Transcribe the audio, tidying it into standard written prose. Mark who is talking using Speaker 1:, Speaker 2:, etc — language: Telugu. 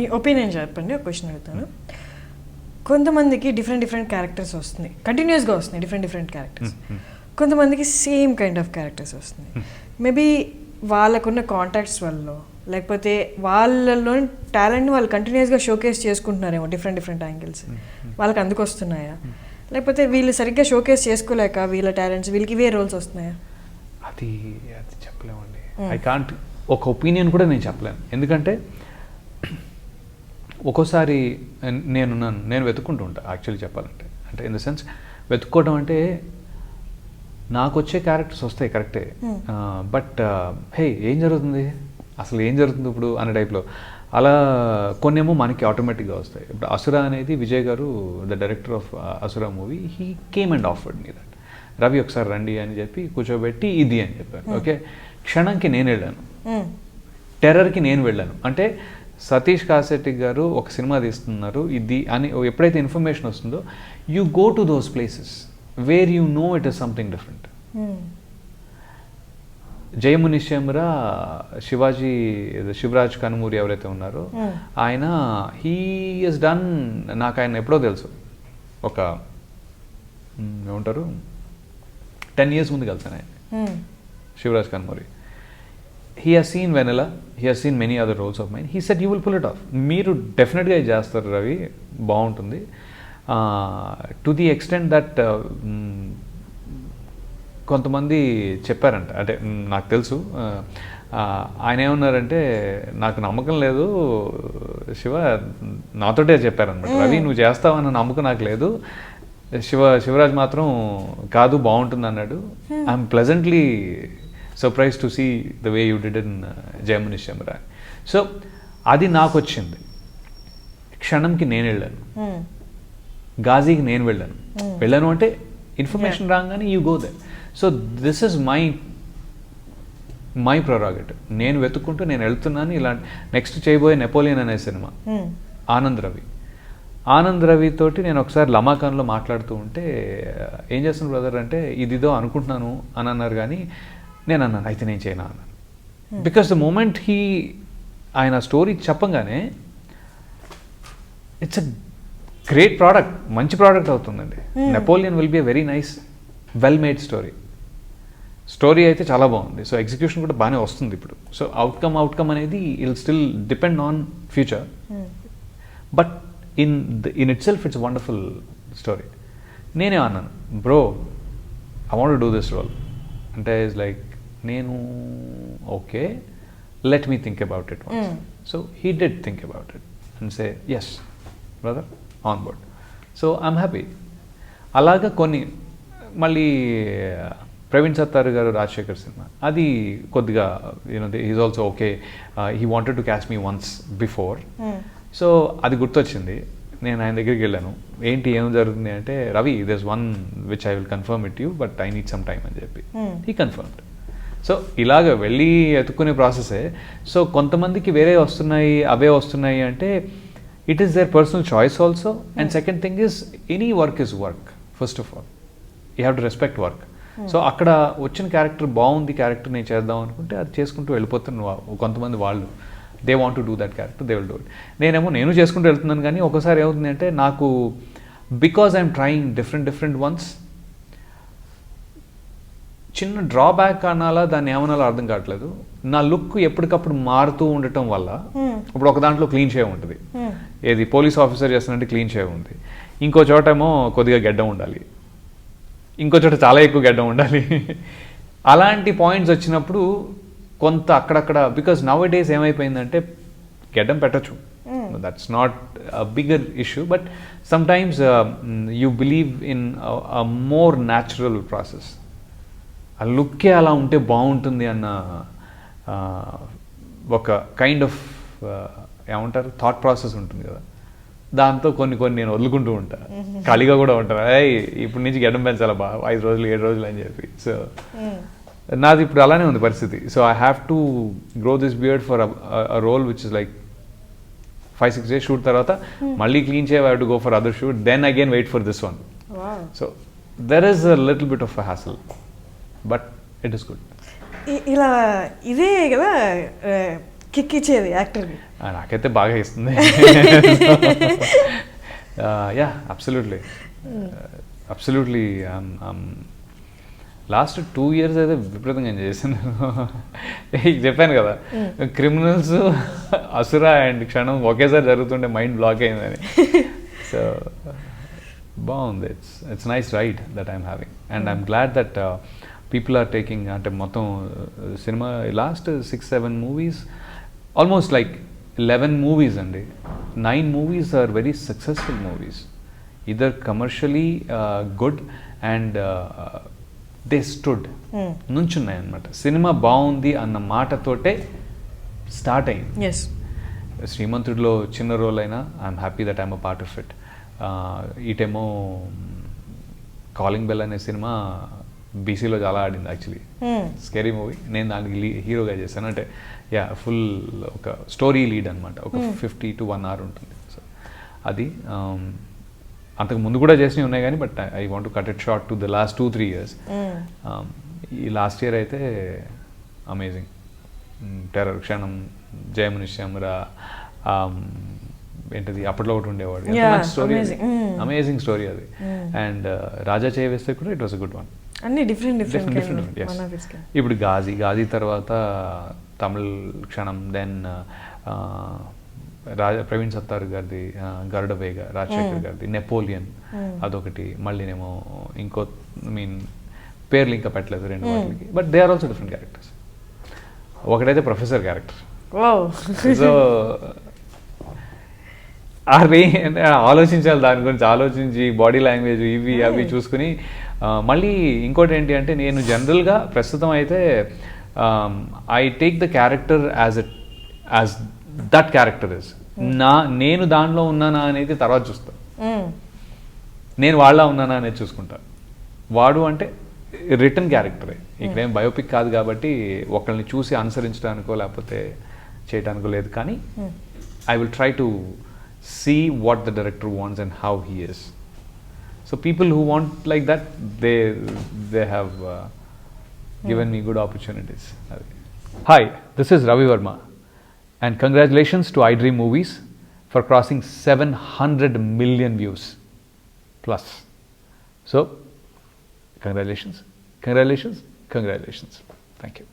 Speaker 1: మీ ఒపీనియన్ చెప్పండి. ఒక క్వశ్చన్ అడుగుతాను. కొంతమందికి డిఫరెంట్ క్యారెక్టర్స్ వస్తున్నాయి, కంటిన్యూస్గా వస్తున్నాయి డిఫరెంట్ క్యారెక్టర్స్. కొంతమందికి సేమ్ కైండ్ ఆఫ్ క్యారెక్టర్స్ వస్తున్నాయి. మేబీ వాళ్ళకున్న కాంటాక్ట్స్ వల్ల, లేకపోతే వాళ్ళలోని టాలెంట్ని వాళ్ళు కంటిన్యూస్గా షోకేస్ చేసుకుంటున్నారేమో డిఫరెంట్ యాంగిల్స్, వాళ్ళకి అందుకు వస్తున్నాయా? లేకపోతే వీళ్ళు సరిగ్గా షోకేస్ చేసుకోలేక వీళ్ళ టాలెంట్స్ వీళ్ళకి ఇవే రోల్స్ వస్తున్నాయా?
Speaker 2: అది చెప్పలేమండి. ఐ కాంట్ ఒక ఒపీనియన్ కూడా నేను చెప్పలేను. ఎందుకంటే ఒక్కోసారి నేను వెతుక్కుంటూ ఉంటాను యాక్చువల్లీ చెప్పాలంటే. అంటే ఇన్ ద సెన్స్ వెతుక్కోవడం అంటే నాకు వచ్చే క్యారెక్టర్స్ వస్తాయి కరెక్టే, బట్ హే ఏం జరుగుతుంది అసలు ఏం జరుగుతుంది ఇప్పుడు అనే టైప్లో అలా కొన్నేమో మనకి ఆటోమేటిక్గా వస్తాయి. ఇప్పుడు అసుర అనేది విజయ్ గారు, ద డైరెక్టర్ ఆఫ్ అసుర movie, he came and offered me that, Ravi ఒకసారి రండి అని చెప్పి కూర్చోబెట్టి ఇది అని చెప్పారు. ఓకే, క్షణంకి నేను వెళ్ళాను, టెర్రర్కి నేను వెళ్ళాను. అంటే సతీష్ కాశెట్టి గారు ఒక సినిమా తీస్తున్నారు ఇది అని ఎప్పుడైతే ఇన్ఫర్మేషన్ వస్తుందో, you go to those places where you know it is something different. జయమునిశ్చంరా శివాజీ శివరాజ్ కనుమూరి ఎవరైతే ఉన్నారో ఆయన, హీ ఈస్ డన్, నాకు ఆయన ఎప్పుడో తెలుసు, ఒక ఏమంటారు 10 years ముందు కలిసాను ఆయన, Shivaraj Kanumuri. He has seen Vennela, he has seen many other roles of mine. He said you will pull it off, మీరు డెఫినెట్గా ఇది చేస్తారు రవి, బాగుంటుంది. టు ది ఎక్స్టెంట్ దట్ కొంతమంది చెప్పారంట, అంటే నాకు తెలుసు, ఆయన ఏమన్నారంటే నాకు నమ్మకం లేదు శివ, నాతోటే చెప్పారనమాట, రవి నువ్వు చేస్తావన్న నమ్మకం నాకు లేదు, శివరాజ్ మాత్రం కాదు బాగుంటుంది అన్నాడు. I'm pleasantly surprise to see the way you did in జయమునిశ్చంరా. సో అది నాకు వచ్చింది. క్షణంకి నేను వెళ్ళాను, గాజీకి నేను వెళ్ళాను అంటే ఇన్ఫర్మేషన్ రాగానే you go there. So this is my prerogative. నేను వెతుక్కుంటూ నేను వెళ్తున్నాను. ఇలాంటి నెక్స్ట్ చేయబోయే నెపోలియన్ అనే సినిమా ఆనంద్ రవి తోటి నేను ఒకసారి లమాకాన్లో మాట్లాడుతూ ఉంటే, ఏం చేస్తున్నాను బ్రదర్ అంటే ఇదిదో అనుకుంటున్నాను అని అన్నారు. కానీ నేను అన్నాను అయితే నేను చేయనా అన్నాను. బికాస్ ద మూమెంట్ ఆయన స్టోరీ చెప్పంగానే ఇట్స్ అ గ్రేట్ ప్రోడక్ట్, మంచి ప్రోడక్ట్ అవుతుందండి. Napoleon will be a very nice well made story అయితే చాలా బాగుంది. సో ఎగ్జిక్యూషన్ కూడా బాగానే వస్తుంది ఇప్పుడు. సో అవుట్కమ్ అనేది will still depend on future, but in itself it's wonderful story. నేనే అన్నాను bro I want to do this role అంటే ఇస్ లైక్ నేను okay let me think about it once. So he did think about it and say yes brother on board. So I'm happy. అలాగా కొన్ని మళ్ళీ ప్రవీణ్ సత్తారు గారు రాజశేఖర్ సినిమా, అది కొద్దిగా is also okay, he wanted to catch me once before. So అది గుర్తొచ్చింది, నేను ఆయన దగ్గరికి వెళ్ళాను. ఏంటి ఏం జరుగుతుంది అంటే, Ravi this one which I will confirm it you but I need some time అని చెప్పి హీ కన్ఫర్మ్డ్. సో ఇలాగ వెళ్ళి ఎత్తుకునే ప్రాసెసే. సో కొంతమందికి వేరే వస్తున్నాయి అవే వస్తున్నాయి అంటే it is there personal choice also. And second thing is any work is work. First of all you have to respect work. So అక్కడ వచ్చిన క్యారెక్టర్ బాగుంది, క్యారెక్టర్ నేను చేద్దాం అనుకుంటే అది చేసుకుంటూ వెళ్ళిపోతున్నాను. కొంతమంది వాళ్ళు they want to do that character, they will do it. నేను చేసుకుంటూ వెళ్తున్నాను. కానీ ఒకసారి ఏమవుతుంది అంటే నాకు because I'm trying different once, చిన్న డ్రాబ్యాక్ అనాలా దాన్ని ఏమనాలో అర్థం కావట్లేదు. నా లుక్ ఎప్పటికప్పుడు మారుతూ ఉండటం వల్ల ఇప్పుడు ఒక దాంట్లో క్లీన్ షేవ్ ఉంటుంది, ఏది పోలీస్ ఆఫీసర్ చేస్తున్నట్టు క్లీన్ షేవ్ ఉంది, ఇంకో చోట ఏమో కొద్దిగా గెడ్డం ఉండాలి, ఇంకో చోట చాలా ఎక్కువ గెడ్డం ఉండాలి. అలాంటి పాయింట్స్ వచ్చినప్పుడు కొంత అక్కడక్కడ, బికాజ్ నవ్ డేస్ ఏమైపోయిందంటే గెడ్డం పెట్టచ్చు, that's not a bigger issue, but sometimes you believe in a more natural process. ఆ లుక్కే అలా ఉంటే బాగుంటుంది అన్న ఒక కైండ్ ఆఫ్ ఏమంటారు థాట్ ప్రాసెస్ ఉంటుంది కదా, దాంతో కొన్ని నేను వదులుకుంటూ ఉంటాను, ఖాళీగా కూడా ఉంటాను. ఇప్పటి నుంచి గెడ్డం పెంచాలా 5 రోజులు 7 రోజులు అని చెప్పి. సో నాది ఇప్పుడు అలానే ఉంది పరిస్థితి. So I have to grow this beard for a role which is like 5-6 days shoot తర్వాత మళ్ళీ క్లీన్ చేయ, I have to go for other shoot, then again wait for this one. So there is a little bit of a hassle, but it is good.
Speaker 1: ఇలా ఇదే కదా కిక్ ఇచ్చేది యాక్టర్కి?
Speaker 2: నాకైతే బాగా ఇస్తుంది. Yeah, absolutely absolutely. Last 2 years అయితే విపరీతంగా ఎంజాయ్ చేశాను. చెప్పాను కదా, క్రిమినల్స్, అసుర అండ్ క్షణం ఒకేసారి జరుగుతుంటే మైండ్ బ్లాక్ అయిందని. సో బాగుంది. It's nice ride that I'm having and I'm glad that people are taking. అంటే మొత్తం సినిమా last 6-7 movies, almost like 11 movies అండి. 9 movies are very successful movies, either commercially good and they stood, నుంచున్నాయి అనమాట. సినిమా బాగుంది అన్న మాటతోటే స్టార్ట్ అయింది. శ్రీమంతుడిలో చిన్న రోల్ అయినా I'm happy that I'm a part of it. ఈటేమో కాలింగ్ బెల్ అనే సినిమా బీసీలో చాలా ఆడింది యాక్చువల్లీ, స్కేరీ మూవీ. నేను దానికి హీరోగా చేశాను. అంటే యా, ఫుల్ ఒక స్టోరీ లీడ్ అనమాట, ఒక 50 to 1 hour ఉంటుంది. సో అది అంతకు ముందు కూడా చేసినవి ఉన్నాయి కానీ, but I want to cut it short to the last 2-3 years. ఈ లాస్ట్ ఇయర్ అయితే అమేజింగ్. టెర్రర్, క్షణం, జయమనిశ్యామరా, ఏంటిది అప్పట్లో ఒకటి ఉండేవాడు, స్టోరీ, అమేజింగ్ స్టోరీ అది. అండ్ రాజా చేయవేస్తే కూడా it was a good one.
Speaker 1: అన్ని డిఫరెంట్.
Speaker 2: ఇప్పుడు గాజీ తర్వాత తమిళ్ క్షణం, దెన్ ప్రవీణ్ సత్తారు గారిది గరుడవేగ, రాజశేఖర్ గారిది నెపోలియన్, అదొకటి. మళ్ళీనేమో ఇంకో పేర్లు ఇంకా పెట్టలేదు 2 వాటికి, but they are also different characters. ఒకటైతే ప్రొఫెసర్ క్యారెక్టర్. సో ఆలోచించాలి, దాని గురించి ఆలోచించి బాడీ లాంగ్వేజ్ ఇవి అవి చూసుకుని. మళ్ళీ ఇంకోటి ఏంటి అంటే, నేను జనరల్గా ప్రస్తుతం అయితే I take the character as that character is. నేను దానిలో ఉన్నానా అనేది తర్వాత చూస్తాను, నేను వాళ్ళ ఉన్నానా అనేది చూసుకుంటాను. వాడు అంటే రిటర్న్ క్యారెక్టరే, ఇక్కడేం బయోపిక్ కాదు కాబట్టి ఒకళ్ళని చూసి అనుసరించడానికో లేకపోతే చేయడానికో లేదు. కానీ I will try to see what the director wants and how he is. So people who want like that, they have given me good opportunities. Hi, this is Ravi Verma, and congratulations to iDream Movies for crossing 700 million views plus. So congratulations. Thank you.